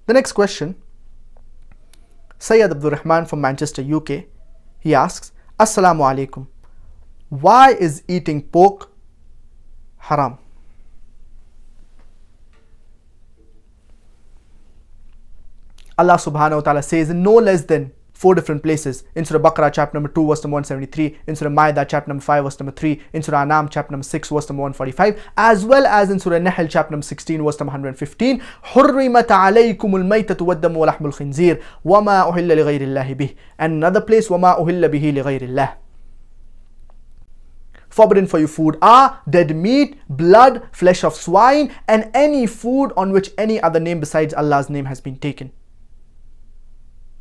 The next question, Sayyid Abdul Rahman from Manchester, UK, he asks, Assalamu alaikum. Why is eating pork haram? Allah subhanahu wa ta'ala says in no less than 4 different places, in Surah Baqarah chapter number 2 verse number 173, in Surah Ma'idah chapter number 5 verse number 3, in Surah Anam chapter number 6 verse number 145, as well as in Surah Nahl chapter number 16 verse number 115, حُرِّمَتْ عَلَيْكُمُ الْمَيْتَةُ وَالدَّمُ وَلَحْمُ الْخِنْزِيرِ وَمَا أُهِلَّ لِغَيْرِ اللَّهِ بِهِ, and another place, وَمَا أُهِلَّ بِهِ لِغَيْرِ اللَّهِ. Forbidden for you food are dead meat, blood, flesh of swine, and any food on which any other name besides Allah's name has been taken.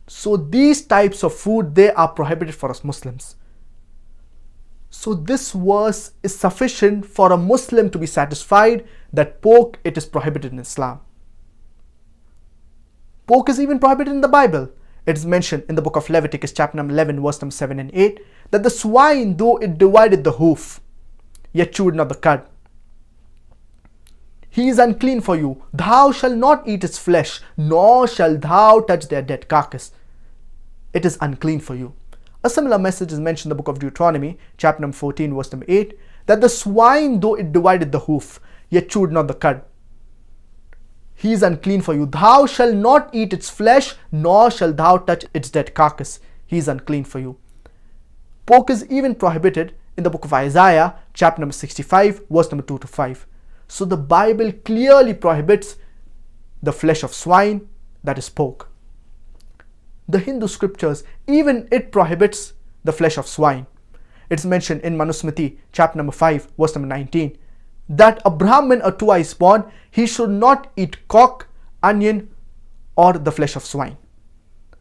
So these types of food, they are prohibited for us Muslims. So this verse is sufficient for a Muslim to be satisfied that pork, it is prohibited in Islam. Pork is even prohibited in the Bible. It is mentioned in the book of Leviticus chapter number 11 verse number 7 and 8 that the swine, though it divided the hoof, yet chewed not the cud, he is unclean for you. Thou shalt not eat its flesh, nor shalt thou touch their dead carcass. It is unclean for you. A similar message is mentioned in the book of Deuteronomy, chapter number 14, verse number 8, that the swine, though it divided the hoof, yet chewed not the cud, he is unclean for you. Thou shalt not eat its flesh, nor shalt thou touch its dead carcass. He is unclean for you. Pork is even prohibited in the book of Isaiah, chapter number 65, verse number 2 to 5. So the Bible clearly prohibits the flesh of swine, that is pork. The Hindu scriptures, even it prohibits the flesh of swine. It's mentioned in Manusmriti, chapter number 5, verse number 19, that a Brahmin or twice born, he should not eat cock, onion, or the flesh of swine.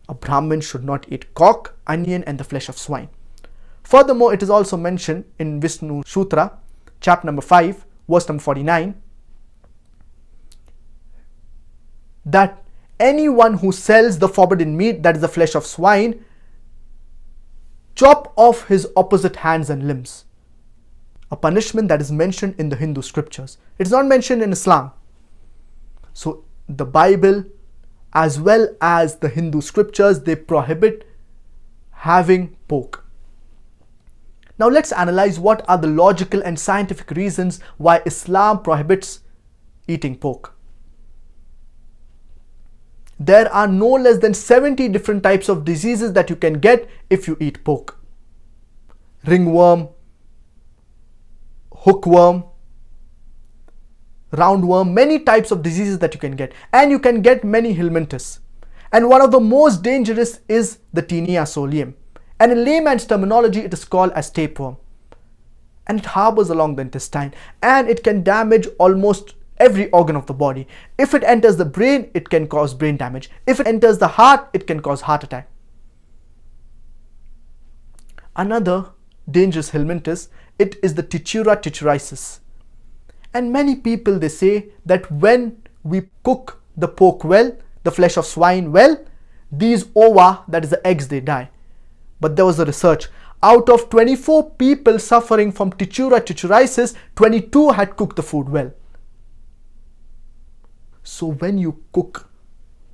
A Brahmin should not eat cock, onion, and the flesh of swine. Furthermore, it is also mentioned in Vishnu Sutra, chapter number 5, verse number 49, that anyone who sells the forbidden meat, that is the flesh of swine, chop off his opposite hands and limbs. A punishment that is mentioned in the Hindu scriptures. It is not mentioned in Islam. So the Bible as well as the Hindu scriptures, they prohibit having pork. Now let's analyze what are the logical and scientific reasons why Islam prohibits eating pork. There are no less than 70 different types of diseases that you can get if you eat pork. Ringworm, hookworm, roundworm, many types of diseases that you can get. And you can get many helminthes. And one of the most dangerous is the Taenia solium. And in layman's terminology, it is called as tapeworm. And it harbors along the intestine. And it can damage almost every organ of the body. If it enters the brain, it can cause brain damage. If it enters the heart, it can cause heart attack. Another dangerous helminthus, it is the Trichura trichuriasis. And many people, they say that when we cook the pork well, the flesh of swine well, these ova, that is the eggs, they die. But there was a research. Out of 24 people suffering from Trichura trichuriasis, 22 had cooked the food well. So when you cook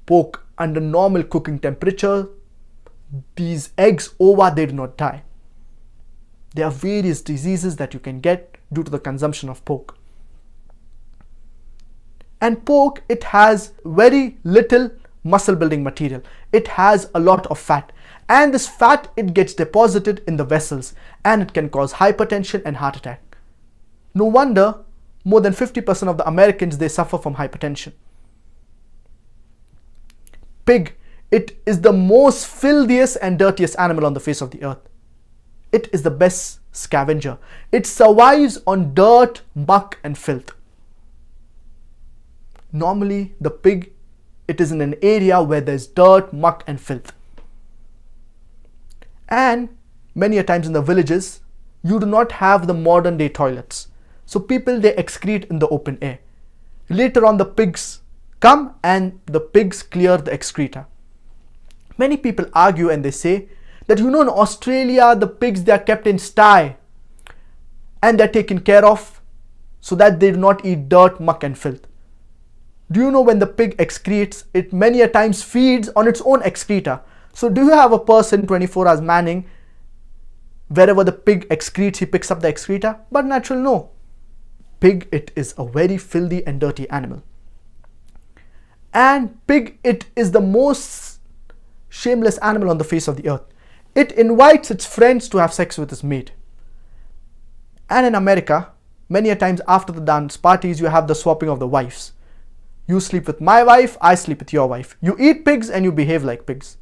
pork under normal cooking temperature, these eggs, ova, they do not die. There are various diseases that you can get due to the consumption of pork. And pork, it has very little muscle building material. It has a lot of fat. And this fat, it gets deposited in the vessels and it can cause hypertension and heart attack. No wonder more than 50% of the Americans, they suffer from hypertension. Pig, it is the most filthiest and dirtiest animal on the face of the earth. It is the best scavenger. It survives on dirt, muck and filth. Normally, the pig, it is in an area where there is dirt, muck and filth. And many a times in the villages, you do not have the modern day toilets. So people, they excrete in the open air. Later on, the pigs come and the pigs clear the excreta. Many people argue and they say that, in Australia, the pigs, they are kept in sty and they are taken care of so that they do not eat dirt, muck and filth. Do you know when the pig excretes, it many a times feeds on its own excreta? So do you have a person 24 hours manning, wherever the pig excretes, he picks up the excreta? But natural, no. Pig, it is a very filthy and dirty animal. And pig, it is the most shameless animal on the face of the earth. It invites its friends to have sex with its mate. And in America, many a times after the dance parties, you have the swapping of the wives. You sleep with my wife, I sleep with your wife. You eat pigs and you behave like pigs.